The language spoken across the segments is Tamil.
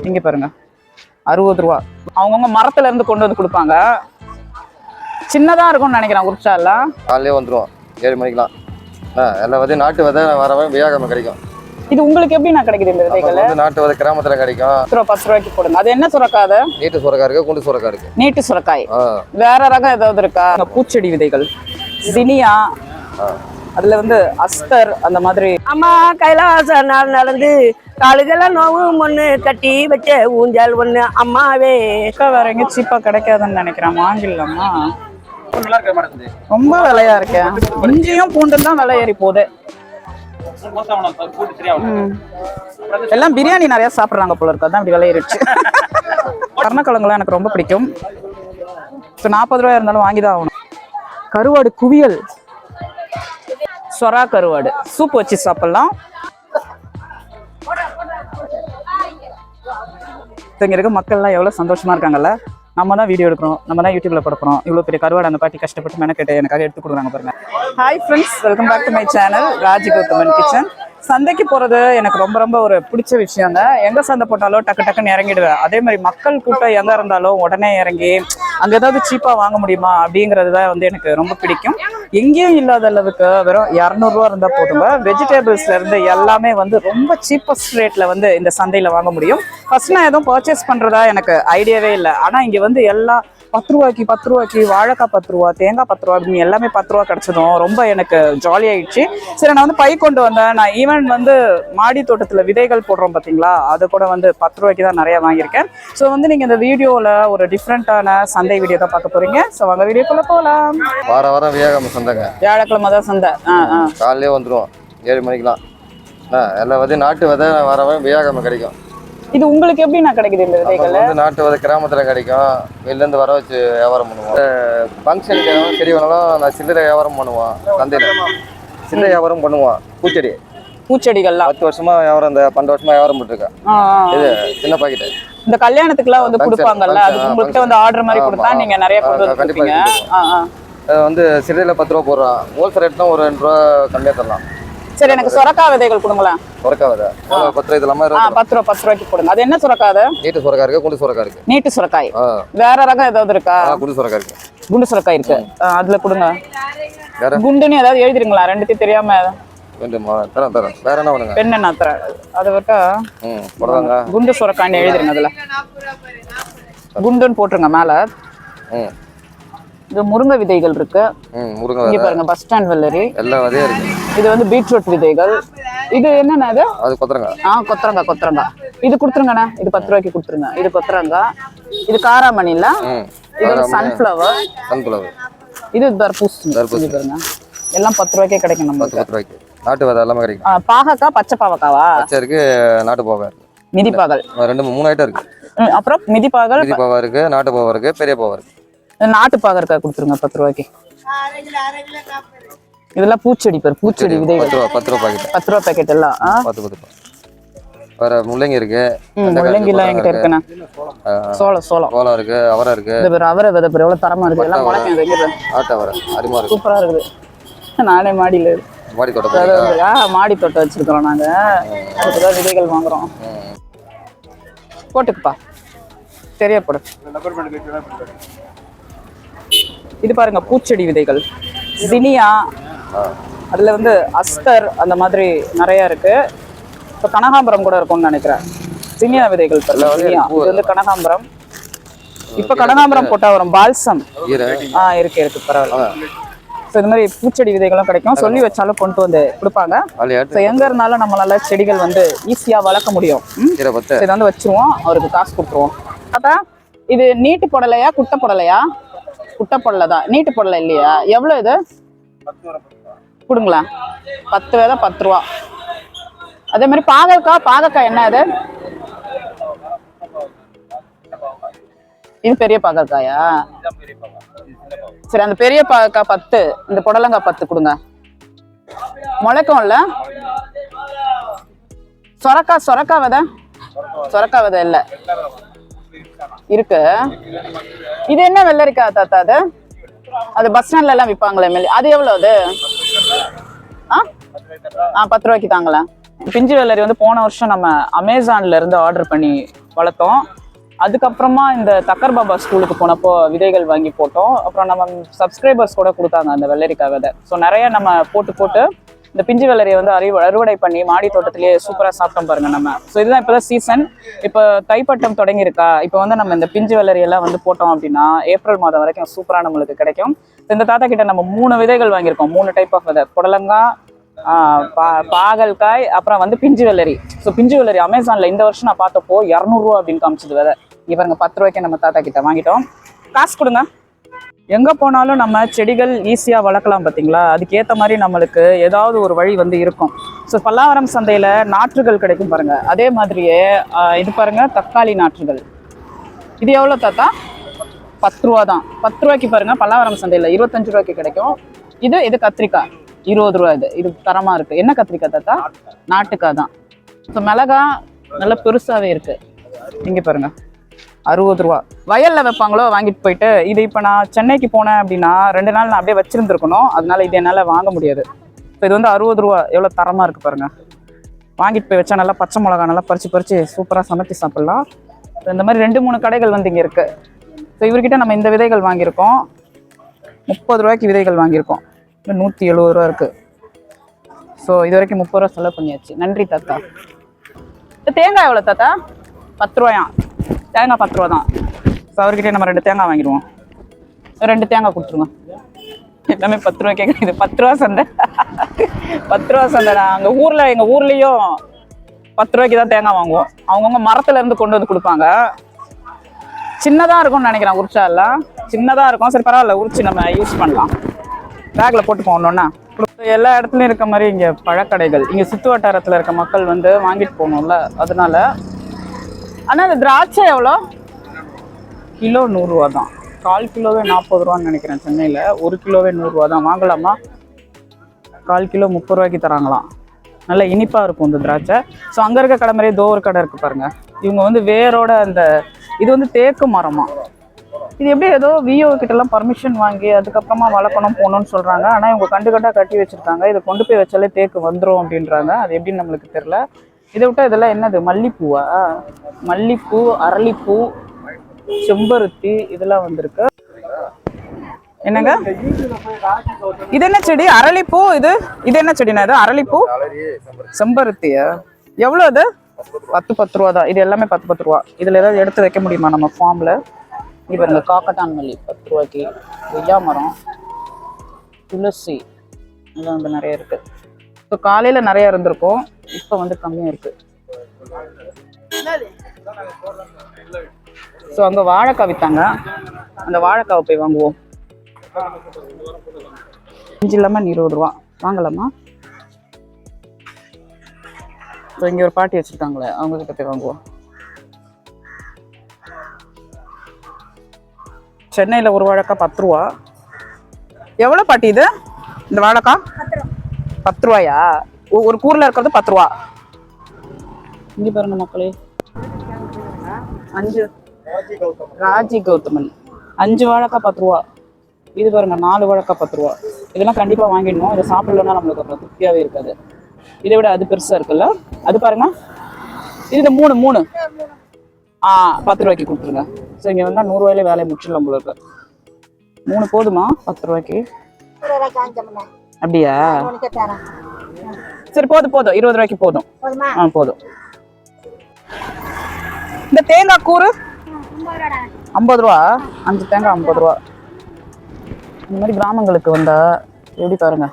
இங்க பாருங்க 60 ரூபா. அவங்கவுங்க மரத்துல இருந்து கொண்டு வந்து கொடுப்பாங்க. சின்னதா இருக்கும்னு நினைக்கிறேன். உரிச்சா எல்லாம் காலையிலே வந்துடும் 7 மணிக்கெல்லாம். எல்லாம் வந்து நாட்டு விதை வரவன் வியாகம கிடைக்கும். இது உங்களுக்கு எப்படி நான் கிடைக்குது இந்த விதைகள்? நாட்டு விதை கிராமத்துல கிடைக்கும். 10 ரூபாய்க்கு போடுங்க. அது என்ன சுரக்காது? நீட்டு சுரக்காய் இருக்கு, குண்டு சுரக்காய் இருக்கு. நீட்டு சுரக்காய் வேற ரகம் ஏதாவது இருக்கா? பூச்செடி விதைகள் ஜினியா, அதுல வந்து அஸ்தர் அந்த மாதிரி. அம்மா கைலாச நாள் நடந்து காலுக்கெல்லாம் நோவு ஒண்ணு கட்டி வச்ச ஊஞ்சல் ஒண்ணு அம்மாவே. வேற எங்க சீப்பா கிடைக்காதுன்னு நினைக்கிறேன். வாங்கிடலாமா? ரொம்ப விலையா இருக்கேன். இஞ்சியும் பூண்டும் தான் விலை ஏறி போகுது. எல்லாம் பிரியாணி நிறைய சாப்பிடுறாங்க போல இருக்கு, அதான் இப்படி விலை ஏறிடுச்சு. கருணக்கிழங்குலாம் எனக்கு ரொம்ப பிடிக்கும். இப்போ 40 ரூபாய் இருந்தாலும் வாங்கிதான் ஆகணும். கருவாடு குவியல், சொரா கருவாடு சூப் வச்சு சாப்பிடலாம். இங்க இருக்க மக்கள்லாம் எவ்வளவு சந்தோஷமா இருக்காங்கல்ல. நம்ம தான் வீடியோ எடுக்கிறோம், நம்ம தான் யூடியூப்ல போடுறோம். இவ்வளவு பெரிய கருவாடு அந்த பாட்டி கஷ்டப்பட்டு மெனக்கெட்டு எனக்காக எடுத்து கொடுக்குறாங்க பாருங்க. Hi friends, welcome back to my channel Raji Gowthaman kitchen. சந்தைக்கு போறது எனக்கு ரொம்ப ரொம்ப ஒரு பிடிச்ச விஷயம் தான். எங்க சந்தை போட்டாலும் டக்கு டக்குன்னு இறங்கிடுவேன். அதே மாதிரி மக்கள் கூட்டம் எங்க இருந்தாலும் உடனே இறங்கி அங்க ஏதாவது சீப்பா வாங்க முடியுமா அப்படிங்கிறது தான் வந்து எனக்கு ரொம்ப பிடிக்கும். எங்கேயும் இல்லாத அளவுக்கு வெறும் 200 ரூபா இருந்தா போதுங்க. வெஜிடபிள்ஸ்ல இருந்து எல்லாமே வந்து ரொம்ப சீப்பஸ்ட் ரேட்ல வந்து இந்த சந்தையில வாங்க முடியும். ஃபர்ஸ்ட் நான் எதுவும் பர்ச்சேஸ் பண்றதா எனக்கு ஐடியாவே இல்லை. ஆனா இங்க வந்து எல்லாம் 10 ரூபாய்க்கு வாழைக்காய் 10 ரூபா, தேங்காய் 10 ரூபா அப்படின்னு எல்லாமே 10 ரூபா கிடைச்சதும் ரொம்ப எனக்கு ஜாலி ஆயிடுச்சு. சரி, நான் வந்து பை கொண்டு வந்தேன். நான் ஈவன் வந்து மாடி தோட்டத்துல விதைகள் போடுறோம் பாத்தீங்களா, அது கூட வந்து 10 ரூபாய்க்கு தான் நிறைய வாங்கியிருக்கேன். ஸோ வந்து நீங்க இந்த வீடியோல ஒரு டிஃப்ரெண்டான சந்தை வீடியோ தான் பார்க்க போறீங்க. ஸோ வாங்க வீடியோக்குள்ள போகலாம். வாரம் வியாகம சந்தைங்க. வியாழக்கிழமை தான் சந்தை. காலையிலே வந்துடும் 7 மணிக்கெல்லாம். எல்லாம் வந்து நாட்டு விதை வரவன் வியாகம கிடைக்கும். இது உங்களுக்கு எப்படி நான் கிடைக்குது இந்த விதைகள்? நாட்டு விதை கிராமத்துல கிடைக்கும். வெளிலேருந்து வர வச்சு வியாபாரம் பண்ணுவோம். ஃபங்க்ஷனுக்கு செடி வேணாலும் நான் சில்லறை வியாபாரம் பண்ணுவோம். சந்தையில் சில்லறை வியாபாரம் பண்ணுவோம். பூச்செடிகள்லாம் 10 வருஷமா வியாபாரம், இந்த 12 வருஷமா வியாபாரம் பண்ணிருக்கேன். இது சின்ன பாக்கெட். இந்த கல்யாணத்துக்குலாம் வந்து கொடுப்பாங்கல்ல, அது உங்கள்கிட்ட வந்து ஆர்டர் மாதிரி கொடுத்தா நீங்க நிறைய கொண்டு வந்து கொடுப்பீங்க. வந்து சில்லறையில் 10 ரூபா போடுறோம். ஹோல்சேல் ரேட்னா ஒரு 2 ரூபா கம்மியாக தரலாம். சரி, எனக்கு சொரக்காய் விதைகள் கொடுங்களேன். சொரக்காய் விதை 10 ரூபாய் இல்லாம 10 ரூபாய்க்கு போடுங்க. அது என்ன சொரக்காய்? நீட்டு சொரக்காய் இருக்கு, குண்டு சொரக்காய் இருக்கு. நீட்டு சொரக்காய் வேற ரகம் ஏதாவது இருக்கா? குண்டு சொரக்காய் இருக்கு. குண்டு சொரக்காய் இருக்கு, அதுல கொடுங்க. குண்டுன்னு ஏதாவது எழுதிருங்களா? ரெண்டுத்தையும் தெரியாம தரேன். வேற என்ன வேணுங்க? பெண்ணெண்ணா தரேன். அதை விட்டா போடுறாங்க. குண்டு சொரக்காய்னு எழுதிருங்க. அதுல குண்டுன்னு போட்டுருங்க மேல. இது முருங்கை விதைகள் இருக்கு. இங்க பாருங்க, பஸ் ஸ்டாண்ட் வெள்ளரி எல்லா விதையும் இருக்கு. இது வந்து பீட்ரூட் விதைகள். இது என்னன்னா அது கொத்தரங்காய். கொத்தரங்காய். இது கொடுத்துருங்கண்ணா. இது 10 ரூபாய்க்கு கொடுத்துருங்க. இது கொத்தரங்காய். இது காராமணி இல்ல, இது சன்ஃபிளவர். இது தர்பூசணி. பாருங்க, எல்லாம் 10 ரூபாய்க்கே கிடைக்கும். நம்ம 10 ரூபாய்க்கு நாட்டு விதை எல்லாமே கிடைக்கும். பாகக்காய், பச்சை பாவக்காவா? பச்சை இருக்கு, நாட்டு பாவக்காய் இருக்கு, மிதிப்பாகல் 3 ஐட்டம் இருக்கு. அப்புறம் மிதிப்பாகல் இருக்கு, நாட்டு பாவம் இருக்கு, பெரிய பாவம் இருக்கு. நாட்டு பாகற்காய் கொடுத்துருங்க 10 ரூபாய்க்கு. இதெல்லாம் பூச்செடி பேர், பூச்செடி விதைகள் 10 ரூபா பாக்கெட். 10 ரூபா பாக்கெட் எல்லாம் 10 ரூபா. வேற முள்ளங்கி இருக்கு. முள்ளங்கி எல்லாம் என்கிட்ட இருக்குண்ணா. சோளம் இருக்கு, அவரை இருக்கு. இந்த பேர் அவரை விதை பேர் எவ்வளவு தரமா இருக்கு. எல்லாம் முளைக்கும். ஆட்டு அவரை அருமா இருக்கு, சூப்பரா இருக்குது. நானே மாடி தோட்டம் வச்சிருக்கிறோம் நாங்க. அதுக்குதான் விதைகள் வாங்குறோம். போட்டுக்குப்பா, சரியா போடு. இது பாருங்க, பூச்செடி விதைகள் ஜினியா, அதுல வந்து அஸ்தர் அந்த மாதிரி நிறைய இருக்கு. இப்போ கனகாம்பரம் கூட இருக்கும்னு நினைக்கிறேன். ஜினியா விதைகள் ஜினியா, இது வந்து கனகாம்பரம். இப்ப கனகாம்பரம் போட்டா வரும் பால்சம். இருக்கு பரவாயில்ல. ஸோ இந்த மாதிரி பூச்செடி விதைகளும் கிடைக்கும். சொல்லி வச்சாலும் கொண்டு வந்து கொடுப்பாங்க. ஸோ எங்க இருந்தாலும் நம்மளால செடிகள் வந்து ஈஸியா வளர்க்க முடியும். இதை வந்து வச்சிருவோம், அவருக்கு காசு கொடுத்துருவோம். பார்த்தா இது நீட்டு போடலையா, குட்டை போடலையா? குட்டை போடலதான், நீட்டு போடல இல்லையா? எவ்வளவு இது கொடுங்களேன். 10 விதை 10 ரூபா. அதே மாதிரி பாகக்காய் என்ன இது? இது பெரிய பாகற்காயா? சரி, அந்த பெரிய பாகக்காய் 10, இந்த புடலங்காய் 10 கொடுங்க. முளைக்கும்ல? சொரக்காய் விதை இல்ல இருக்கு. இது என்ன வெள்ளரிக்காய் தாத்தா? அது பஸ் ஸ்டாண்ட்ல எல்லாம் விற்பாங்களே, அது எவ்வளவு? அது 10 ரூபாய்க்கு தாங்களா. பிஞ்சு வெள்ளரி வந்து போன வருஷம் நம்ம அமேசான்ல இருந்து ஆர்டர் பண்ணி வளர்த்தோம். அதுக்கப்புறமா இந்த தக்கர் பாபா ஸ்கூலுக்கு போனப்போ விதைகள் வாங்கி போட்டோம். அப்புறம் நம்ம சப்ஸ்கிரைபர்ஸ் கூட கொடுத்தாங்க அந்த வெள்ளரிக்காய் விதை. ஸோ நிறைய நம்ம போட்டு இந்த பிஞ்சு வெள்ளரியை வந்து அறுவடை பண்ணி மாடி தோட்டத்திலேயே சூப்பராக சாப்பிட்டோம் பாருங்க நம்ம. ஸோ இதுதான் இப்போதான் சீசன். இப்போ தைப்பட்டம் தொடங்கியிருக்கா. இப்போ வந்து நம்ம இந்த பிஞ்சு வெள்ளரியெல்லாம் வந்து போட்டோம் அப்படின்னா ஏப்ரல் மாதம் வரைக்கும் சூப்பராக நம்மளுக்கு கிடைக்கும். இந்த தாத்தா கிட்ட நம்ம 3 விதைகள் வாங்கியிருக்கோம். 3 டைப் ஆஃப் விதை, புடலங்காய், பாகல்காய், அப்புறம் வந்து பிஞ்சு வெள்ளரி. ஸோ பிஞ்சு வெள்ளரி அமேசானில் இந்த வருஷம் நான் பார்த்தப்போ 200 ரூபா அப்படின்னு காமிச்சது விதை. இங்கே பாருங்க 10 ரூபாய்க்கு நம்ம தாத்தா கிட்ட வாங்கிட்டோம். காசு கொடுங்க. எங்கே போனாலும் நம்ம செடிகள் ஈஸியாக வளர்க்கலாம் பார்த்தீங்களா. அதுக்கேற்ற மாதிரி நம்மளுக்கு ஏதாவது ஒரு வழி வந்து இருக்கும். ஸோ பல்லாவரம் சந்தையில் நாற்றுகள் கிடைக்கும் பாருங்க. அதே மாதிரியே இது பாருங்க தக்காளி நாற்றுகள். இது எவ்வளோ தாத்தா? 10 ரூபா தான். 10 ரூபாய்க்கு பாருங்க பல்லாவரம் சந்தையில் 25 ரூபாய்க்கு கிடைக்கும். இது கத்திரிக்காய் 20 ரூபா. இது தரமாக இருக்குது. என்ன கத்திரிக்காய் தாத்தா? நாட்டுக்காய் தான். ஸோ மிளகா நல்லா பெருசாகவே இருக்குது. இங்கே பாருங்க 60 ரூபா. வயலில் வைப்பாங்களோ வாங்கிட்டு போயிட்டு. இது இப்போ நான் சென்னைக்கு போனேன் அப்படின்னா 2 நாள் நான் அப்படியே வச்சிருந்துருக்கணும். அதனால இது என்னால் வாங்க முடியாது. இப்போ இது வந்து 60 ரூபா. எவ்வளோ தரமாக இருக்குது பாருங்க. வாங்கிட்டு போய் வச்சா நல்லா பச்சை மிளகா நல்லா பறித்து சூப்பராக சமைச்சு சாப்பிட்லாம். இந்த மாதிரி 2-3 கடைகள் வந்து இங்கே இருக்குது. ஸோ இவர்கிட்ட நம்ம இந்த விதைகள் வாங்கியிருக்கோம். 30 ரூபாய்க்கு விதைகள் வாங்கியிருக்கோம். 170 ரூபா இருக்குது. ஸோ இது வரைக்கும் 30 ரூபா செலவு பண்ணியாச்சு. நன்றி தாத்தா. தேங்காய் எவ்வளோ தாத்தா? 10 ரூபாயா? தேங்காய் 10 ரூபா தான். ஸோ அவர்கிட்ட நம்ம 2 தேங்காய் வாங்கிடுவோம். 2 தேங்காய் கொடுத்துருங்க. எல்லாமே 10 ரூபாய்க்கே கிடைக்குது. 10 ரூபா சந்தை. 10 ரூபா சந்தைடா. அங்கே ஊரில் எங்கள் ஊர்லேயும் 10 ரூபாய்க்கு தான் தேங்காய் வாங்குவோம். அவங்கவுங்க மரத்துலேருந்து கொண்டு வந்து கொடுப்பாங்க. சின்னதாக இருக்கும்னு நினைக்கிறேன். உரிச்சா எல்லாம் சின்னதாக இருக்கும். சரி பரவாயில்ல, உரிச்சு நம்ம யூஸ் பண்ணலாம். பேக்கில் போட்டு போகணுன்னா எல்லா இடத்துலையும் இருக்க மாதிரி இங்கே பழக்கடைகள், இங்கே சுற்று வட்டாரத்தில் இருக்க மக்கள் வந்து வாங்கிட்டு போகணும்ல, அதனால. ஆனால் இந்த திராட்சை எவ்வளோ? கிலோ 100 ரூபா தான். 1/4 கிலோவே 40 ரூபான்னு நினைக்கிறேன். சென்னையில் 1 கிலோவே 100 ரூபா தான். வாங்கலாமா? 1/4 கிலோ 30 ரூபாய்க்கு தராங்களாம். நல்லா இனிப்பாக இருக்கும் இந்த திராட்சை. ஸோ அங்கே இருக்க கடை மாதிரியே ஒரு கடை இருக்குது பாருங்கள். இவங்க வந்து வேரோட அந்த இது வந்து தேக்கு மரமா. இது எப்படி ஏதோ விஓ கிட்டலாம் பர்மிஷன் வாங்கி அதுக்கப்புறமா வளர்க்கணும் போகணும்னு சொல்கிறாங்க. ஆனால் இவங்க கண்டாக கட்டி வச்சுருக்காங்க. இதை கொண்டு போய் வச்சாலே தேக்கு வந்துடும் அப்படின்றாங்க. அது எப்படின்னு நம்மளுக்கு தெரில. இதை விட்டால் இதெல்லாம் என்னது? மல்லிப்பூவா? மல்லிப்பூ, அரளிப்பூ, செம்பருத்தி இதெல்லாம் வந்திருக்கு. என்னங்க இது? என்ன செடி? அரளிப்பூ. இது என்ன செடினா? இது அரளிப்பூ, செம்பருத்தியா? எவ்வளோ அது? 10 ரூபா தான். இது எல்லாமே 10 ரூபா. இதில் ஏதாவது எடுத்து வைக்க முடியுமா நம்ம ஃபார்மில்? இது பாருங்க காக்கட்டான் மல்லி 10 ரூபாய்க்கு. கொய்யா மரம், துளசி இதெல்லாம் வந்து நிறைய இருக்கு. இப்போ காலையில் நிறைய இருந்திருக்கும். இப்போ வந்து கம்மியாக இருக்கு. ஸோ அங்கே வாழைக்காய் விற்றாங்க. அந்த வாழைக்காவை போய் வாங்குவோம். இஞ்சி இல்லாமல் 20 ரூபா. வாங்கலாமா? ஸோ இங்கே ஒரு பாட்டி வச்சுருக்காங்களே, அவங்கக்கிட்ட போய் வாங்குவோம். சென்னையில் ஒரு வாழைக்காய் 10 ரூபா. எவ்வளோ பாட்டி இது? இந்த வாழைக்காய் 10 ரூபாயா? ஒரு கூரில் இருக்கிறது 10 ரூபா. இங்கே பாருங்க மக்களே, 5 ராஜி கௌதமன் 5 வாழைக்காய் 10 ரூபா. இது பாருங்க 4 வாழைக்காய் 10 ரூபா. இதெல்லாம் கண்டிப்பாக வாங்கிடணும். இதை சாப்பிடலன்னா நம்மளுக்கு அப்புறம் திருப்தியாகவே இருக்காது. இதை விட அது பெருசாக இருக்குல்ல, அது பாருங்க. இது 3 10 ரூபாய்க்கு கொடுத்துருங்க. ஸோ இங்கே வந்தால் 100 ரூபாயிலே வேலையை முடிச்சிடலாம் போல இருக்கு. 3 போதுமா 10 ரூபாய்க்கு? அப்படியா? சரி போதும் 20 ரூபாய்க்கு போதும். போதும். இந்த தேங்காய் கூறு 50 ரூபா. 5 தேங்காய் 50 ரூபா. இந்த மாதிரி கிராமங்களுக்கு வந்தா எப்படி பாருங்க,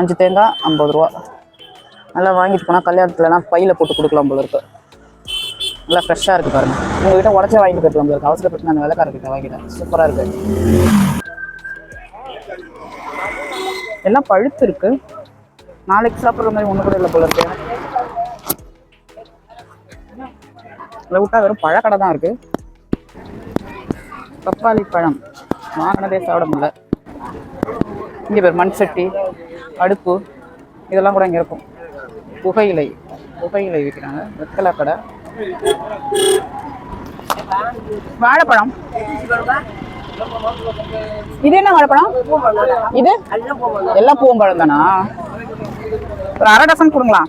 5 தேங்காய் 50 ரூபா. நல்லா வாங்கிட்டு போனால் கல்யாணத்துலலாம் பையில போட்டு கொடுக்கலாம் போல இருக்கு. நல்லா ஃப்ரெஷ்ஷாக இருக்குது பாருங்க. உங்ககிட்ட உடச்சா வாங்கிட்டு போயிருக்கலாம் போல இருக்கு. அவசரப்பட்டு நான் விலைக்காரர்கிட்ட வாங்கிட்டேன். சூப்பராக இருக்கு. எல்லாம் பழுத்து இருக்கு. நாளைக்கு சாப்பிட்ற மாதிரி ஒன்று கூட இல்லை போல இருக்கு. இல்லை விட்டா வெறும் பழக்கடை தான் இருக்கு. பப்பாளி பழம் வாங்கினதே சாப்பிட முடியல. இங்கே பேர் மண் சட்டி, அடுப்பு இதெல்லாம் கூட இங்கே இருக்கும். புகையிலை விற்கிறாங்க. வெத்தலை கடை. வாழைப்பழம். இது என்ன வாழைப்பழம்? இது எல்லாம் பூவம்பழம் தானா? ஒரு 1/2 டசன் கொடுங்களா?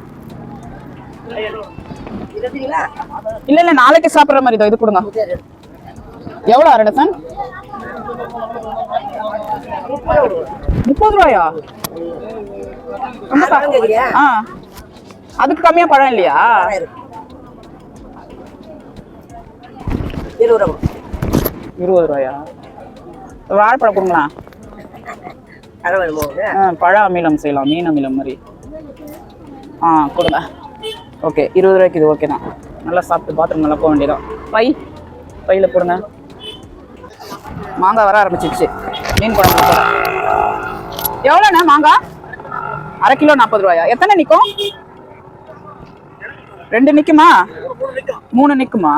இல்ல இல்ல நாளைக்கு சாப்பிடுற மாதிரி இது கொடுங்க. எவ்வளவு அரை டசன்? 30 ரூபாயா? அதுக்கு கம்மியா பழம் இல்லையா? 20 ரூபாயா? வாழைப்பழம் கொடுங்களா? பழ அமிலம் செய்யலாம், மீன் அமிலம் மாதிரி. கொடுங்க. ஓகே 20 ரூபாய்க்கு இது ஓகே தான். நல்லா சாப்பிட்டு பாத்ரூம் நல்லா போக வேண்டியதான். பையில போடுங்க. மாங்காய் வர ஆரம்பிச்சிருச்சு. மீன் குழம்பு போட எவ்வளோண்ணே மாங்காய்? அரை கிலோ 40 ரூபாயா? எத்தனை நிற்கும்? 2 நிற்குமா? 3 நிற்குமா?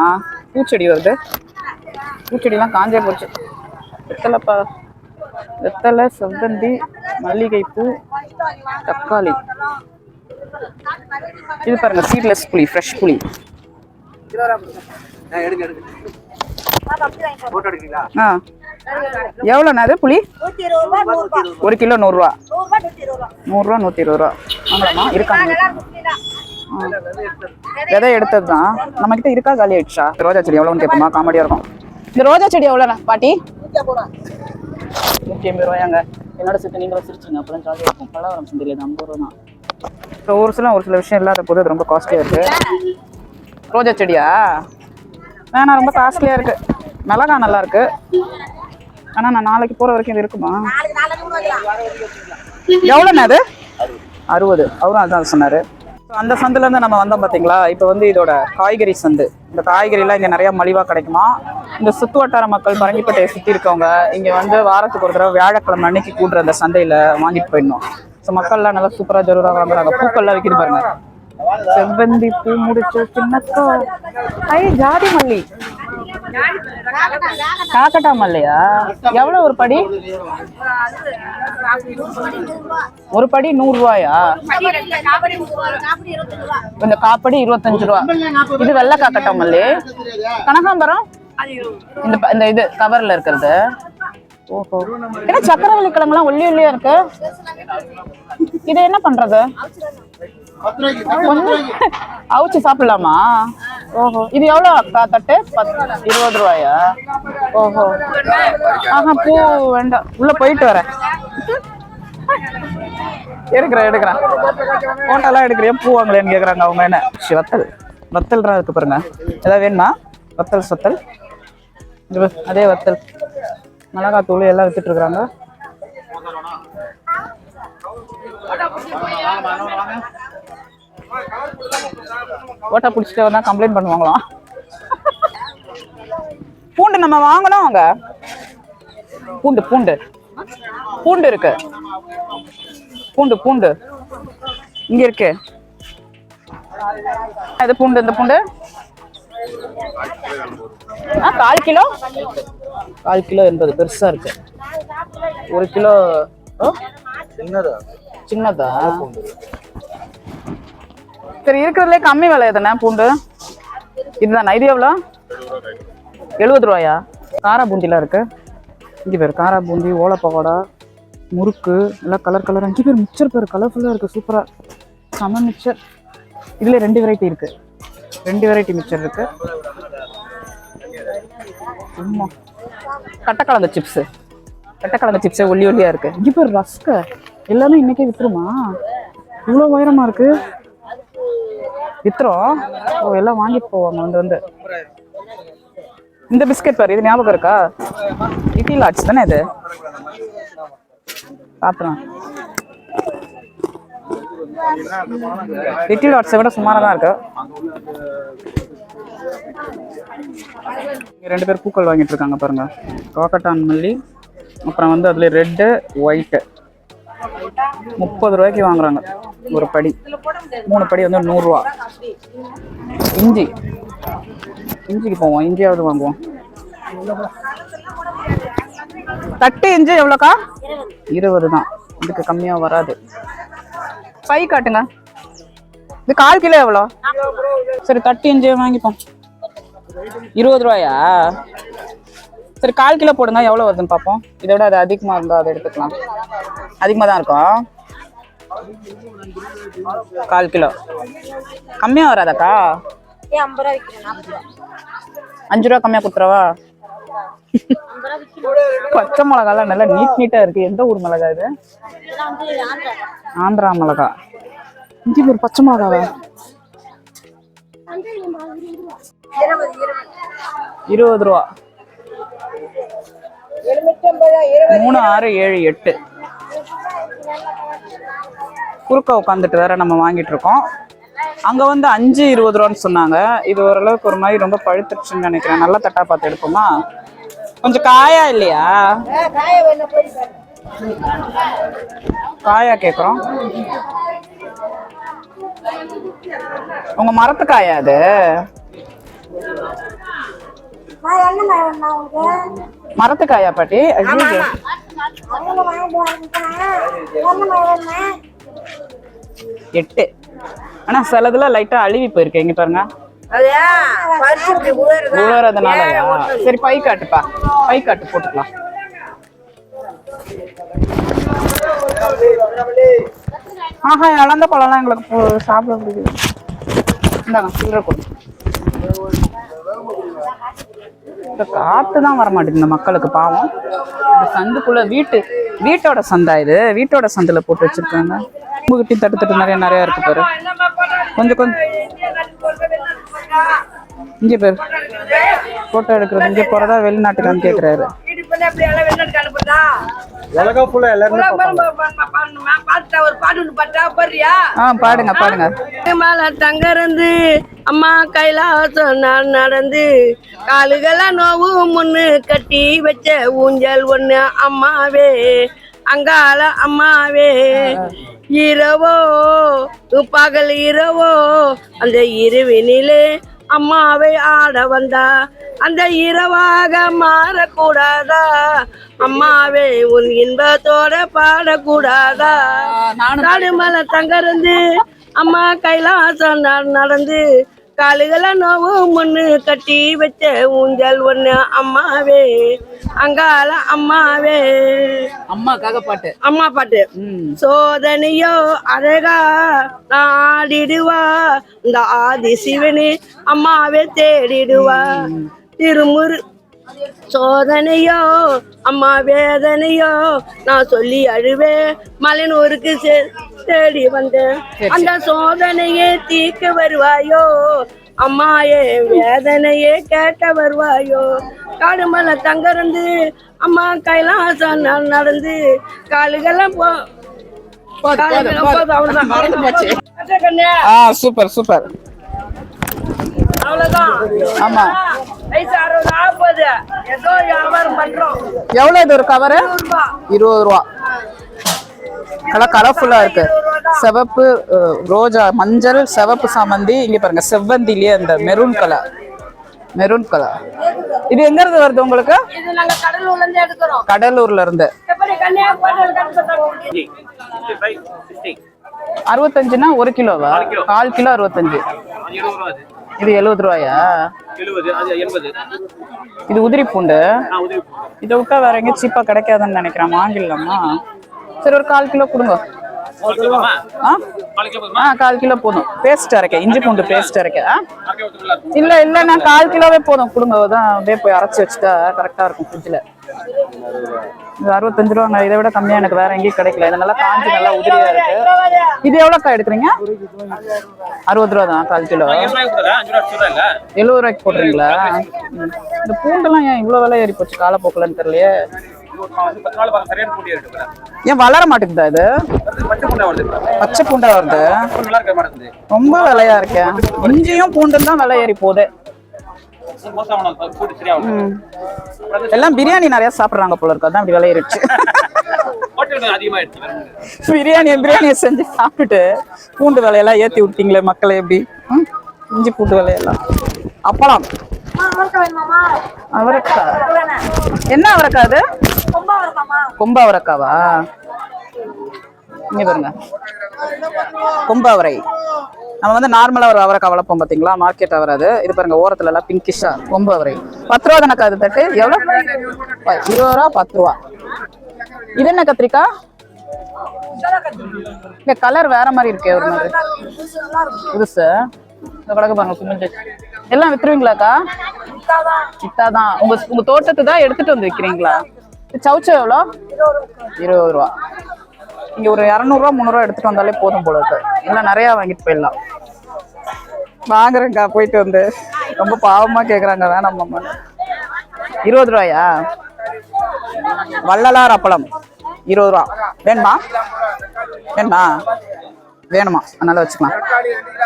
பூச்செடி வருது. பூச்செடிலாம் காஞ்சே போச்சு. வெத்தலை, செவ்வந்தி, மல்லிகைப்பூ, தக்காளி. இது பாருங்க சீட்லெஸ் புளி, ஃப்ரெஷ் புளி. எவ்வளோண்ணா அது புளி? 1 கிலோ 100 ரூபா. 100 ரூபா 120 ரூபா. வாங்கலாமா? இருக்காங்க. விதை எடுத்தது தான். நம்ம கிட்ட இருக்கா காலி ஆயிடுச்சா? ரோஜா செடி எவ்வளோன்னு கேட்போமா? காமெடியா இருக்கும். இந்த ரோஜா செடி எவ்வளோண்ணா பாட்டி? 180 ரூபாயாங்க. என்னோட சேர்த்து நீங்களும் சிரிச்சுங்க, அப்பதான் ஜாலியாக இருக்கும். பலவரம் சந்தையில் 50 ரூபா தான். இப்போ ஒரு சில விஷயம் இல்லாத போது அது ரொம்ப காஸ்ட்லியாக இருக்கு. ரோஜா செடியா வேணா, ரொம்ப காஸ்ட்லியாக இருக்கு. மிளகா நல்லா இருக்கு. ஆனால் நான் நாளைக்கு போகிற வரைக்கும் இது இருக்குமா? எவ்வளோண்ணா அது? 60. அவரும் அதுதான் சொன்னார். அந்த சந்துலேருந்து நம்ம வந்தோம் பார்த்தீங்களா? இப்போ வந்து இதோட காய்கறி சந்து. இந்த காய்கறிலாம் இங்கே நிறையா மலிவாக கிடைக்குமா. இந்த சுற்று வட்டார மக்கள் பரங்கிப்பட்டையை சுற்றி இருக்கவங்க இங்கே வந்து வாரத்துக்கு ஒரு தடவை வியாழக்கிழமை அன்னைக்கு கூடுற அந்த சந்தையில் வாங்கிட்டு போயிடணும். ஸோ மக்கள்லாம் நல்லா சூப்பராக ஜரூராக வாங்குறாங்க. பூக்கள்லாம் விற்கிது பாருங்க. செவ்வந்தி பூ முடிச்சு சின்னக்கா. ஜாதி மல்லி, காக்கட்டா மல்லியா? எவ்வளோ ஒரு படி? ஒரு படி 100 ரூபாயா? இந்த காப்படி 25 ரூபா. இது வெள்ளை காக்கட்டா மல்லி. கனகாம்பரம் இந்த இது கவர்ல இருக்கிறது. ஓஹோ, ஏன்னா சக்கரவள்ளி கிழங்குலாம் ஒல்லி ஒல்லியா இருக்கு. இதை என்ன பண்றது? அவிச்சு சாப்பிடலாமா? ஓஹோ, இது எவ்வளோ அக்கா தட்டு? 20 ரூபாயா? ஓஹோ, பூ வேண்டாம், உள்ள போயிட்டு வரேன். எடுக்கிறேன். போட்டோலாம் எடுக்கிறேன். பூ வாங்கலன்னு கேட்குறாங்க அவங்க. என்ன வத்தல் இருக்கு பாருங்க. ஏதாவது வேணுமா? வத்தல் சொத்தல், அதே வத்தல், மிளகாத்தூள் எல்லாம் வித்துட்டு இருக்கிறாங்க. ஓட்டா பிடிச்சிட்டு வந்தா கம்ப்ளைண்ட் பண்ணுவாங்களாம். பூண்டு நம்ம வாங்கணும். அங்க பூண்டு இருக்கு. பூண்டு இங்க இருக்கு. இது பூண்டு. இந்த பூண்டு 1/4 கிலோ. 1/4 கிலோ என்பது பெருசா இருக்கு. 1 கிலோ சின்னதா? சரி, இருக்கிறதுலே கம்மி விலை எதுனா பூண்டு இதுதானா? இது எவ்வளோ? 70 ரூபாயா? காரா பூந்திலாம் இருக்கு. இங்கே பேர் காரா பூந்தி, ஓலை பகோடா, முறுக்கு எல்லாம் கலர். 5 பேர் மிக்சர் பேர் கலர்ஃபுல்லாக இருக்கு. சூப்பராக செம மிக்சர். இதுல 2 வெரைட்டி இருக்கு. 2 வெரைட்டி மிக்சர் இருக்கு. கட்டக்கிழங்கு சிப்ஸ் ஒல்லி ஒல்லியா இருக்கு. இங்க பேர் ரஸ்க எல்லாமே இன்னைக்கே வித்துருமா? இவ்வளோ உயரமா இருக்கு. வித்துரும். எல்லாம் வாங்கிட்டு போவாங்க வந்து. இந்த பிஸ்கெட் பாரு, இது ஞாபகம் இருக்கா? இட்லி லாட்ஸ் தானே இது? சாப்பிட்றேன். இட்லி லாட்ஸை விட சுமாராக தான் இருக்கு. 2 பேர் பூக்கள் வாங்கிட்டு இருக்காங்க பாருங்க. காக்கட்டான் மல்லி, அப்புறம் வந்து அதுல ரெட்டு ஒயிட்டு 30 ரூபாய்க்கு வாங்குறாங்க ஒரு படி. 3 படி வந்து 100 ரூபா. இஞ்சிக்கு போவோம். இஞ்சியாவது வாங்குவோம். தட்டு இஞ்சி எவ்வளோக்கா? 20 தான். இதுக்கு கம்மியா வராது. பை காட்டுங்க. இது 1/4 கிலோ எவ்வளோ? சரி, தட்டு இஞ்சியை வாங்கிப்போம். 20 ரூபாயா? சரி, 1/4 கிலோ போடுங்க. எவ்வளோ வருதுன்னு பார்ப்போம். இதை விட அது அதிகமாக இருந்தால் அதை எடுத்துக்கலாம். அதிகமாக தான் இருக்கும். 1/4 கிலோ கம்மியாக வராதாக்கா? ஏன் 50 ரூபா விற்கிறேன் 40 ரூபா 5 ரூபா கம்மியா கொடுத்துறவா? 50 ரூபா விற்கணும் பச்சை மிளகாலாம் நல்லா நீட்டா இருக்கு. எந்த ஊர் மிளகா இது? இதெல்லாம் வந்து ஆந்திரா ஆந்திரா மிளகா. இஞ்சி ஒரு பச்சை மிளகாவா? 20 ரூபா. 3, 6, 7, 8. குறுக்க உட்காந்துட்டு வேற நம்ம வாங்கிட்டு இருக்கோம். அங்க வந்து 5, 20 ரூபான்னு சொன்னாங்க. இது ஓரளவுக்கு ஒரு மாதிரி ரொம்ப பழுத்துருச்சுன்னு நினைக்கிறேன். நல்லா தட்டா பார்த்து எடுப்போமா? கொஞ்சம் காயா இல்லையா? காயா கேக்குறோம். உங்க மரத்து காயா அது? மரத்து காயா பாட்டி? 8. ஆனா சிலதுல லைட்டா அழுவி போயிருக்கு. எங்க பாருங்க. உழறதுனாலயா? சரி பை காட்டுப்பா. பை காட்டு போட்டுக்கலாம். ஆஹா இழந்த பழம்லாம் எங்களுக்கு சாப்பிட பிடிக்குது. இந்தாங்க சில்லறை கொடுங்க. இந்த காத்து தான் வர மாட்டேங்குது இந்த மக்களுக்கு பாவம். இந்த சந்துக்குள்ள வீட்டோட சந்தா இது. வீட்டோட சந்தில போட்டு வச்சிருக்காங்க. உங்ககிட்ட தட்டு நிறைய இருக்கு பாரு. கொஞ்சம் இங்கே பேர் போட்டோ எடுக்கிறது. இங்கே போறதா வெளிநாட்டுக்கான்னு கேட்குறாரு. பாடுங்க பாடுங்க. மேல தங்கறந்து அம்மா கைலாசம் நான் நடந்து காலுகெல்லாம் நோவு முன்னு கட்டி வச்ச ஊஞ்சல் ஒண்ணு அம்மாவே அங்கால அம்மாவே. இரவோ பகல் இரவோ அந்த இரவினிலே அம்மாவை ஆட வந்தா அந்த இரவாக மாறக்கூடாதா அம்மாவே உன் இன்பத்தோட பாடக்கூடாதா. காடுமலை தங்கறந்து அம்மா கைலாசம் நடந்து காலுகளை நோவு முன்னு கட்டி வச்ச ஊஞ்சல் ஒண்ணு அம்மாவே அங்கால அம்மாவே. அம்மாக்காக பாட்டு. அம்மா பாட்டு. சோதனையோ அழகா நாடிடுவா இந்த ஆதி சிவனே அம்மாவே தேடிடுவா. திருமுரு சோதனையோ அம்மா வேதனையோ நான் சொல்லி அழுவே மலைனூருக்கு தேடி வந்தேன். அந்த சோதனையே தீர்க்க வருவாயோ அம்மாயே வேதனையே கேட்ட வருவாயோ. காடுமலை தங்கறந்து அம்மா கைலாசம் நடந்து காலுகெல்லாம் சூப்பர் சூப்பர். அவ்வளவுதான். ஆமா வயசு 60 40 ஏதோ வியாபாரம் பண்றோம். எவ்வளவு இது ஒரு கவரு? 20 ரூபா. நல்லா கலர்ஃபுல்லா இருக்கு. சிவப்பு ரோஜா, மஞ்சள், சிவப்பு சாமந்தி. இங்க பாருங்க செவ்வந்திலேயே அந்த மெரூன் கலர். இது எங்க இருந்து வருது உங்களுக்கு? இது நாங்க கடலூர்ல இருந்து எடுக்கிறோம். கடலூர்ல இருந்து. 65னா 1 கிலோவா? 1/4 கிலோ 65. இது 70 ரூபாயா? இது உதிரி பூண்டு. இதை விட்டா வேற எங்க சீப்பா கிடைக்காதுன்னு நினைக்கிறேன். வாங்கிடலாமா? சரி ஒரு 1/4 கிலோ கொடுங்க. 1/4 கிலோ போதும். பேஸ்ட் அரைக்க, இஞ்சி பூண்டு பேஸ்ட் அரைக்க. இல்ல நான் 1/4 கிலோவே போதும் கொடுங்க. தான் அப்படியே போய் அரைச்சி வச்சுட்டா கரெக்டா இருக்கும் ஃப்ரிட்ஜ்ல. இது 65 ரூபாங்க. இதை விட கம்மியா எனக்கு வேற எங்கேயும் கிடைக்கல. இது நல்லா காஞ்சி நல்லா உதிரியா இருக்கு. இது எவ்வளோக்கா எடுக்கிறீங்க? 60 ரூபா தான் 1/4 கிலோ. 70 ரூபாய்க்கு போடுறீங்களா? இந்த பூண்டெல்லாம் ஏன் இவ்வளவு விலை ஏறி போச்சு காலப்போக்கலன்னு தெரியலையே. ஏன் வளர மாட்டேங்குதா இது? பச்சை பூண்டா வருது. ரொம்ப விலையா இருக்கேன். இஞ்சியும் பூண்டும் தான் விலை ஏறி போகுது. எல்லாம் பிரியாணி நிறைய சாப்பிடுறாங்க போல இருக்கு. அதான் அப்படி விலை ஏறிடுச்சு. பிரியாணியை செஞ்சு சாப்பிட்டுட்டு பூண்டு விலையெல்லாம் ஏத்தி விட்டீங்களே மக்களை. எப்படி இஞ்சி பூண்டு விலையெல்லாம். அப்பளம் அவரைக்காய். என்ன அவரைக்காய் அது? கொம்பு அவரைக்காவா? இங்க பாருங்க கொம்பு அவரை. நம்ம வந்து நார்மலா ஒரு அவரைக்காய் வளர்ப்போம் பாத்தீங்களா, மார்க்கெட் அவரை. அது இது பாருங்க ஓரத்துல எல்லாம் பிங்கிஷா கொம்பு அவரை. 10 ரூபா தானக்கா அது தட்டு? எவ்வளவு? 20 ரூபா 10 ரூபா. இது என்ன கத்திரிக்காய்? இந்த கலர் வேற மாதிரி இருக்கே ஒரு மாதிரி புதுசு. இந்த கடைக்கு பாருங்க சிமெண்ட் எல்லாம் வித்துருவீங்களாக்கா? இத்தாதான் உங்க தோட்டத்தை தான் எடுத்துட்டு வந்து விற்கிறீங்களா? சவுச்சோ எவ்வளோ? 20 ரூபா. இங்க ஒரு 200 ரூபா 300 ரூபா எடுத்துட்டு வந்தாலே போதும் போல இருக்கு. எல்லாம் நிறைய வாங்கிட்டு போயிடலாம். வாங்குறேங்க்கா போயிட்டு வந்து. ரொம்ப பாவமா கேக்குறாங்க. வேணாம் மாமா. 20 ரூபாயா? வள்ளலார் அப்பளம் 20 ரூபா. வேணுமா? வேணுமா? வேணுமா? அதனால வச்சுக்கலாம்.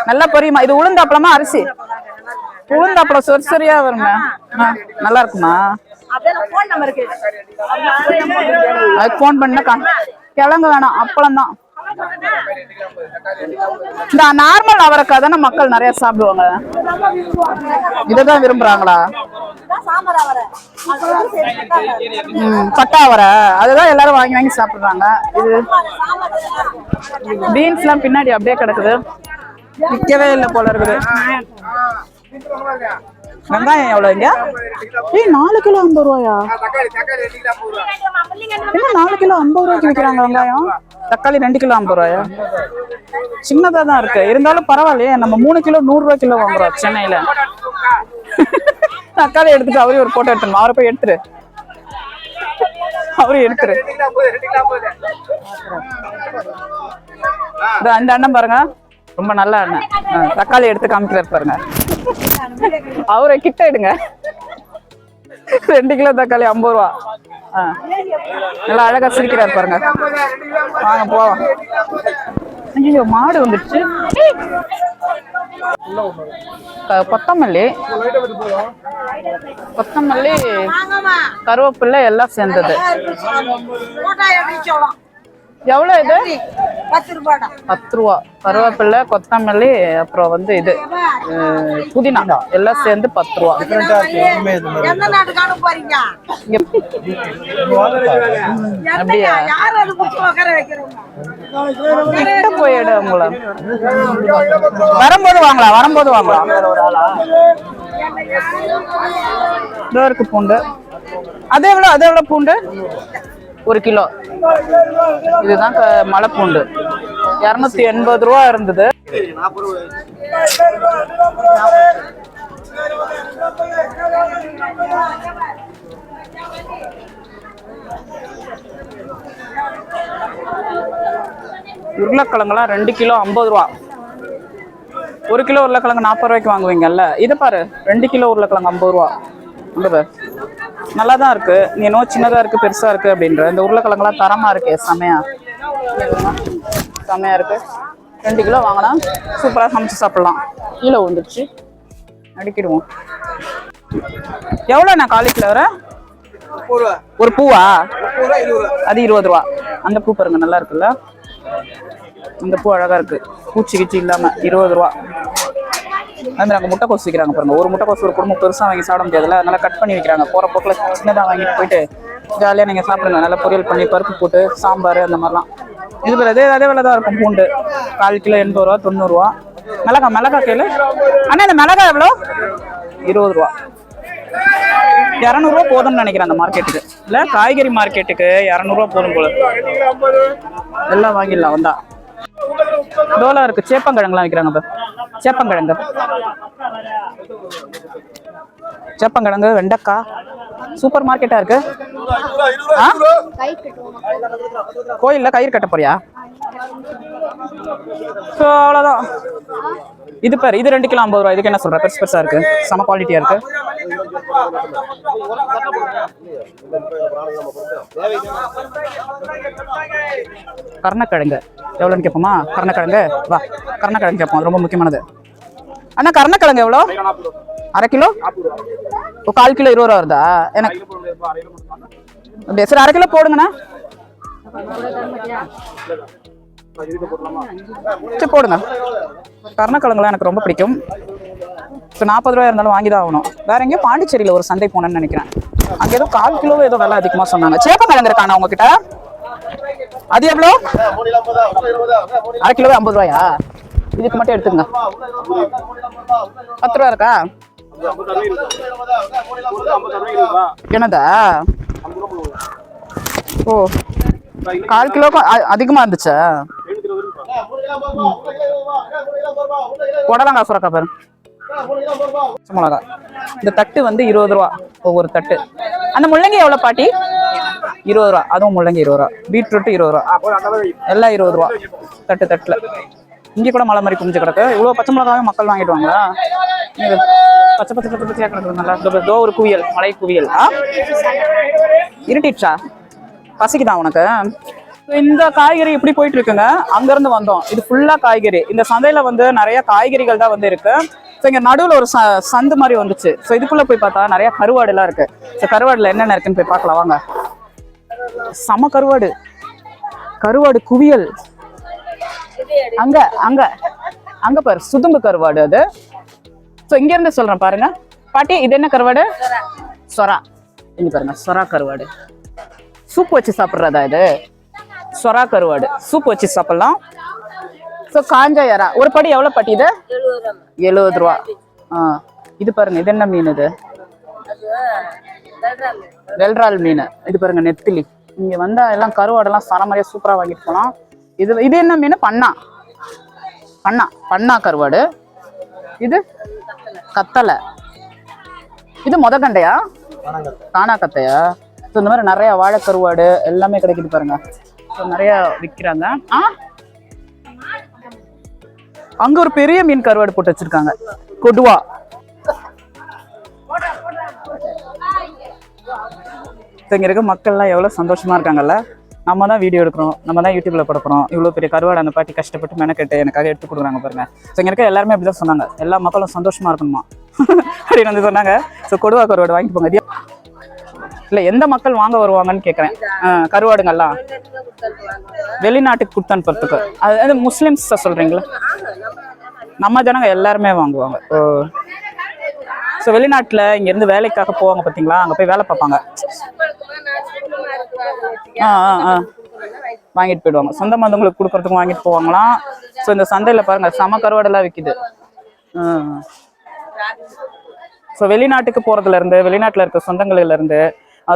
நல்லா பொரியுமா? இது உளுந்த அப்பளமா அரிசி? உளுந்த அப்பளம் சொரிசொரியா வருங்க. நல்லா இருக்குமா? அதுக்கு போன் பண்ணா கிழங்கு வேணாம், அப்பளம் தான். இந்த நார்மல் அவரைக்காய் தானே மக்கள் நிறைய சாப்பிடுவாங்க. இததான் விரும்புறாங்களா? பட்டா அவரை அதுதான் எல்லாரும் வாங்கி வாங்கி சாப்பிடுறாங்க. இது பீன்ஸ் எல்லாம் பின்னாடி அப்படியே கிடக்குது, விற்கவே இல்லை போல இருக்குது. வெங்காயம் எவ்வளவு இங்க? 4 கிலோ 50 ரூபாயா? என்ன 4 கிலோ 50 ரூபாய்க்கு விற்கிறாங்க வெங்காயம்? தக்காளி 2 கிலோ 50 ரூபாயா? சின்னதா தான் இருக்கு, இருந்தாலும் பரவாயில்லையே. நம்ம 3 கிலோ 100 ரூபாய் கிலோ வாங்குறோம் சென்னையில. தக்காளி எடுத்துட்டு அவரே ஒரு போட்டோ எடுத்துருமா? அவரை போய் எடுத்துரு, அவரு எடுத்துரு. அந்த அண்ணன் பாருங்க, ரொம்ப நல்ல அண்ணன். தக்காளி எடுத்து காமிக்கிறார் பாருங்க. அவரை கிட்ட எடுங்க. 2 கிலோ தக்காளி 50 ரூபா. நல்லா அழகா சிரிக்கிறார் பாருங்க. வாங்க போவோம். ஐயோ மாடு வந்துடுச்சு. கொத்தமல்லி கொத்தமல்லி கருவேப்பிலை எல்லாம் சேர்ந்தது. எவ்வளோ இது? 10 ரூபா. கருவேப்பிலை, கொத்தமல்லி, அப்புறம் வந்து இது புதினா எல்லாம் சேர்ந்து 10 ரூபா. அப்படியா? கிட்ட போயிடு உங்களை. வரும்போது வாங்கலாம், வரும்போது வாங்கலாம். இதோ இருக்கு பூண்டு. அது எவ்வளோ? அது எவ்வளோ பூண்டு? 1 கிலோ. இதுதான் மலைப்பூண்டு. 280 ரூபா இருந்தது. உருளைக்கிழங்குலாம் 2 கிலோ 50 ரூபா. 1 கிலோ உருளைக்கிழங்கு 40 ரூபாய்க்கு வாங்குவீங்கல்ல, இது பாரு 2 கிலோ உருளைக்கிழங்கு 50 ரூபா. நல்லா தான் இருக்கு. நீ என்ன சின்னதா இருக்கு பெருசா இருக்கு அப்படின்ற இந்த உருளைக்கிழங்குலாம் தரமா இருக்கு. செமையா செமையா இருக்கு. 2 கிலோ வாங்கினா சூப்பரா சமைச்சு சாப்பிடலாம். கீழே வந்துடுச்சு, அடிக்கிடுவோம். எவ்வளோ நான் காலிஃப்ளவர்? ஒரு பூவா? அது 20 ரூபா. அந்த பூ பாருங்க நல்லா இருக்குல்ல, அந்த பூ அழகா இருக்கு, பூச்சி கிச்சி இல்லாம 20 ரூபா. அது நாங்கள் முட்டைக்கோஸ் விற்கிறாங்க பாருங்க. ஒரு முட்டைக்கோஸ் ஒரு குடும்பம் பெருசாக வாங்கி சாப்பிட முடியாதுல்ல, அதனால கட் பண்ணி வைக்கிறாங்க. போகிற போக்கில் சின்னதாக வாங்கிட்டு போயிட்டு ஜாலியாக நீங்கள் சாப்பிடுங்க. நல்லா பொரியல் பண்ணி பருப்பு போட்டு சாம்பார் அந்த மாதிரிலாம். இது பேர் அதே வேலை தான் இருக்கும். பூண்டு 1/4 கிலோ 80 ரூபா 90 ரூபா. மிளகா கேளு அண்ணா. இந்த மிளகா எவ்வளோ? 20 ரூபா. 200 ரூபா போதும்னு நினைக்கிறேன் அந்த மார்க்கெட்டுக்கு. இல்லை காய்கறி மார்க்கெட்டுக்கு 200 ரூபா போதும் போல. எல்லாம் வாங்கிடலாம் வந்தா. டோலா இருக்கு. சேப்பங்கிழங்குலாம் விற்கிறாங்க. சேப்பங்கிழங்கு, வெண்டைக்காய் சூப்பர் மார்க்கெட்டா இருக்கு. கோயில்ல கயிறு கட்ட போறியா? அவ்வளவுதான். இது பாரு, இது 2 கிலோ 50 ரூபா. இதுக்கு என்ன சொல்ற? பெருசு பெருசா இருக்கு, செம குவாலிட்டியா இருக்கு. கருணக்கிழங்கு எவ்வளோன்னு கேட்போமா? கருணக்கிழங்கு வா, கருணக்கிழங்கு கேட்போம், ரொம்ப முக்கியமானது. அண்ணா கருணக்கிழங்கு எவ்வளோ? 1/2 கிலோ? 1/4 கிலோ 20 ரூபா வருதா? எனக்கு அப்படியே சரி 1/2 கிலோ போடுங்கண்ணா. சரி போடுங்க. கருணக்கிழங்குலாம் எனக்கு ரொம்ப பிடிக்கும். இப்போ 40 ரூபாய் இருந்தாலும் வாங்கி தான் ஆகணும். வேற எங்கேயோ பாண்டிச்சேரியில் ஒரு சந்தை போனேன்னு நினைக்கிறேன். அங்கே ஏதோ 1/4 கிலோ ஏதோ விலை அதிகமாக சொன்னாங்க. சேப்பங்கிழங்கு இருக்காண்ணா உங்ககிட்ட? அது எவ்வளோ? 1/2 கிலோ 50 ரூபாயா? இதுக்கு மட்டும் எடுத்துங்க. 10 ரூபா இருக்கா? என்னதா? ஓ 1/4 கிலோக்கும் அதிகமாக இருந்துச்சா? புடலங்காய் சுரக்காய் பாருங்க, பச்சை மிளகா. இந்த தட்டு வந்து 20 ரூபா ஒவ்வொரு தட்டு. அந்த முள்ளங்கி எவ்வளவு பாட்டி? 20 ரூபா. அதுவும் முள்ளங்கி 20 ரூபா. பீட்ரூட் 20 ரூபா. எல்லாம் 20 ரூபா தட்டுல. இங்க கூட மலை மாதிரி குமிஞ்சு கிடக்கு. இவ்வளவு பச்சை மிளகாவே மக்கள் வாங்கிடுவாங்களா? பச்சை பச்சையா கிடக்குது நல்லா. இதோ ஒரு குவியல், மலை குவியல். இருட்டிடுச்சா? பசிக்குதான் உனக்கு? இந்த காய்கறி இப்படி போயிட்டு இருக்குங்க. அங்க இருந்து வந்தோம். இது ஃபுல்லா காய்கறி. இந்த சந்தையில வந்து நிறைய காய்கறிகள் தான் வந்து இருக்கு. ஸோ இங்க நடுவில் ஒரு சந்து மாதிரி வந்துச்சு. ஸோ இதுக்குள்ள போய் பார்த்தா நிறைய கருவாடு எல்லாம் இருக்கு. ஸோ கருவாடுல என்னென்ன இருக்குன்னு போய் பார்க்கலாம் வாங்க. செம கருவாடு குவியல். அங்க அங்க அங்க பாரு, சுதும்பு கருவாடு அது. ஸோ இங்க இருந்து சொல்றேன் பாருங்க பாட்டி, இது என்ன கருவாடு? சொரா. இங்க பாருங்க, சொரா கருவாடு. சூப் வச்சு சாப்பிட்றதா இது? சொரா கருவாடு சூப் வச்சு சாப்பிடலாம். ஸோ காஞ்ச எறா ஒரு படி எவ்வளோ பாட்டி இது? 70 ரூபா. இது பாருங்க, இது என்ன மீன்? இது வெல்றால் மீன். இது பாருங்க நெத்திலி. இங்க வந்தா எல்லாம் கருவாடெல்லாம் சரமாரியா சூப்பரா வாங்கிட்டு போகலாம். இது என்ன மீன்? பண்ணா கருவாடு. இது கத்தலை. இது மொதகண்டையா? காணா கத்தையா? ஸோ இந்த மாதிரி நிறைய வாழை கருவாடு எல்லாமே கிடைக்குது பாருங்க. ஸோ நிறைய விற்கிறாங்க. அங்க ஒரு பெரிய மீன் கருவாடு போட்டு வச்சிருக்காங்க, கொடுவா. இங்க இருக்க மக்கள்லாம் எவ்வளவு சந்தோஷமா இருக்காங்கல்ல. நம்ம தான் வீடியோ எடுக்கிறோம், நம்ம தான் யூடியூப்ல படுக்கிறோம். இவ்வளவு பெரிய கருவாடு அந்த பாட்டி கஷ்டப்பட்டு மெனக்கெட்டு எனக்காக எடுத்து கொடுக்குறாங்க பாருங்க. ஸோ இங்க இருக்க எல்லாருமே அப்படிதான் சொன்னாங்க, எல்லா மக்களும் சந்தோஷமா இருக்கணுமா அப்படின்னு வந்து சொன்னாங்க. ஸோ கொடுவா கருவாடு வாங்கிட்டு போங்க. இல்ல எந்த மக்கள் வாங்க வருவாங்கன்னு கேக்குறேன். கருவாடுங்கெல்லாம் வெளிநாட்டுக்கு கொடுத்து அனுப்புறதுக்கு. அது முஸ்லிம்ஸ் சொல்றீங்களா? நம்ம ஜனங்க எல்லாருமே வாங்குவாங்க. ஸோ வெளிநாட்டுல இங்க இருந்து வேலைக்காக போவாங்க பாத்தீங்களா, அங்க போய் வேலை பார்ப்பாங்க. வாங்கிட்டு போயிடுவாங்க. சொந்த மந்தங்களுக்கு கொடுக்கறதுக்கு வாங்கிட்டு போவாங்களாம். ஸோ இந்த சந்தையில பாருங்க சம கருவாடெல்லாம் விற்கிது. ஸோ வெளிநாட்டுக்கு போறதுல இருந்து, வெளிநாட்டுல இருக்க சொந்தங்கள்ல இருந்து,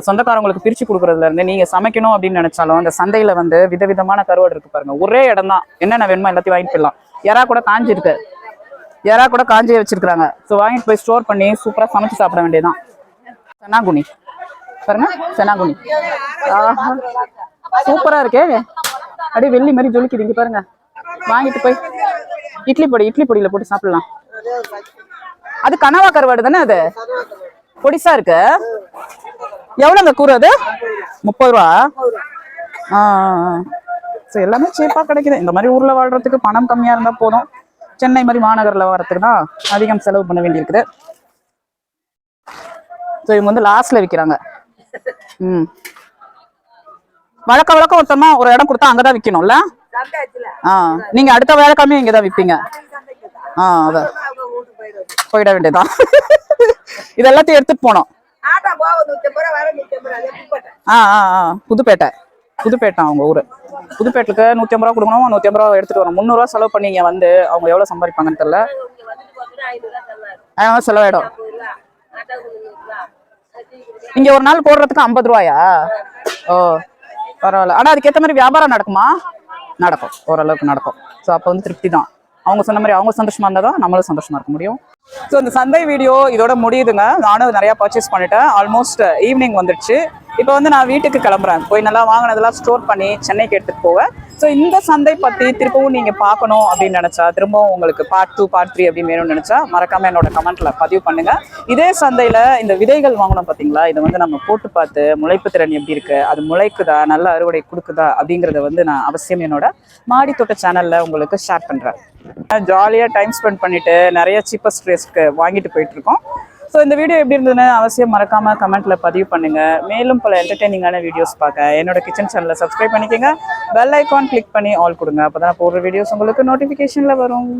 சொந்தக்காரங்களுக்கு பிரிச்சு கொடுக்கறதுல இருந்து, நீங்க சமைக்கணும் அப்படின்னு நினைச்சாலும் அந்த சந்தையில வந்து விதவிதமான கருவாடு இருக்கு பாருங்க. ஒரே இடம் தான், என்னென்ன வேணுமோ எல்லாத்தையும் வாங்கிட்டு போயிடலாம். எறா கூட காஞ்சி இருக்கு, எறா கூட காஞ்சியே வச்சிருக்காங்க. ஸோ வாங்கிட்டு போய் ஸ்டோர் பண்ணி சூப்பரா சமைச்சு சாப்பிட வேண்டியதுதான். செனாகுனி பாருங்க, செனாகுனி. சூப்பரா இருக்கே, அப்படியே வெள்ளி மாதிரி ஜொலிக்குது. இங்க பாருங்க, வாங்கிட்டு போய் இட்லி பொடியில போட்டு சாப்பிடலாம். அது கனவா கருவாடு தானே? அது பொடிசா இருக்கு. எவ்வளவுங்க கூறு? அது 30 ரூபா. எல்லாமே சீப்பா கிடைக்குது. இந்த மாதிரி ஊர்ல வாழ்றதுக்கு பணம் கம்மியா இருந்தா போதும். சென்னை மாதிரி மாநகர்ல வர்றதுக்கு தான் அதிகம் செலவு பண்ண வேண்டி இருக்குது. இவங்க வந்து லாஸ்ட்ல விற்கிறாங்க. வழக்கம் ஒருத்தமா ஒரு இடம் கொடுத்தா அங்கதான் விற்கணும்ல. நீங்க அடுத்த வேலைக்காமே இங்கதான் விற்பீங்க. அதான் போயிட வேண்டியதான். இது எல்லாத்தையும் எடுத்துட்டு போனோம். புதுப்பேட்டை அவங்க ஊரு. புதுப்பேட்டுக்கு 150 ரூபா கொடுக்கணும். 150 ரூபா எடுத்துட்டு வரோம். 300 ரூபா செலவு பண்ணி இங்க வந்து அவங்க எவ்வளவு சம்பாதிப்பாங்கன்னு தெரியல. செலவாயிடும். இங்க ஒரு நாள் போடுறதுக்கு 50 ரூபாயா? ஓ பரவாயில்ல. ஆனா அதுக்கேற்ற மாதிரி வியாபாரம் நடக்குமா? நடக்கும், ஓரளவுக்கு நடக்கும். ஸோ அப்போ வந்து திருப்தி தான். அவங்க சொன்ன மாதிரி அவங்க சந்தோஷமா இருந்தால் தான் நம்மளும் சந்தோஷமா இருக்க முடியும். ஸோ இந்த சந்தை வீடியோ இதோட முடியுதுங்க. நானும் நிறைய பர்ச்சேஸ் பண்ணிட்டேன். ஆல்மோஸ்ட் ஈவினிங் வந்துடுச்சு. இப்போ வந்து நான் வீட்டுக்கு கிளம்புறேன். போய் நல்லா வாங்கினதெல்லாம் ஸ்டோர் பண்ணி சென்னைக்கு எடுத்துட்டு போவேன். ஸோ இந்த சந்தை பற்றி திரும்பவும் நீங்கள் பார்க்கணும் அப்படின்னு நினச்சா, திரும்பவும் உங்களுக்கு பார்ட் 2 பார்ட் 3 அப்படின்னு வேணும்னு நினச்சா மறக்காம என்னோட கமெண்ட்ல பதிவு பண்ணுங்க. இதே சந்தையில் இந்த விதைகள் வாங்கணும் பார்த்தீங்களா, இதை வந்து நம்ம போட்டு பார்த்து முளைப்பு திறன் எப்படி இருக்கு, அது முளைக்குதா, நல்ல அறுவடை கொடுக்குதா அப்படிங்கிறத வந்து நான் அவசியம் என்னோட மாடி தோட்ட சேனல்ல உங்களுக்கு ஷேர் பண்றேன். ஜாலியாக டைம் ஸ்பெண்ட் பண்ணிட்டு நிறைய சீப்பஸ்ட் ரேஸ்க்கு வாங்கிட்டு போயிட்டு இருக்கோம். ஸோ இந்த வீடியோ எப்படி இருந்ததுன்னு அவசியம் மறக்காம கமெண்ட்ல பதிவு பண்ணுங்க. மேலும் பல என்டர்டெய்னிங்கான வீடியோஸ் பார்க்க என்னோட கிச்சன் சேனலை சப்ஸ்கிரைப் பண்ணிக்கோங்க. பெல் ஐக்கான் கிளிக் பண்ணி ஆல் கொடுங்க. அப்பதான் போடுற வீடியோஸ் உங்களுக்கு நோட்டிஃபிகேஷன்ல வரும்.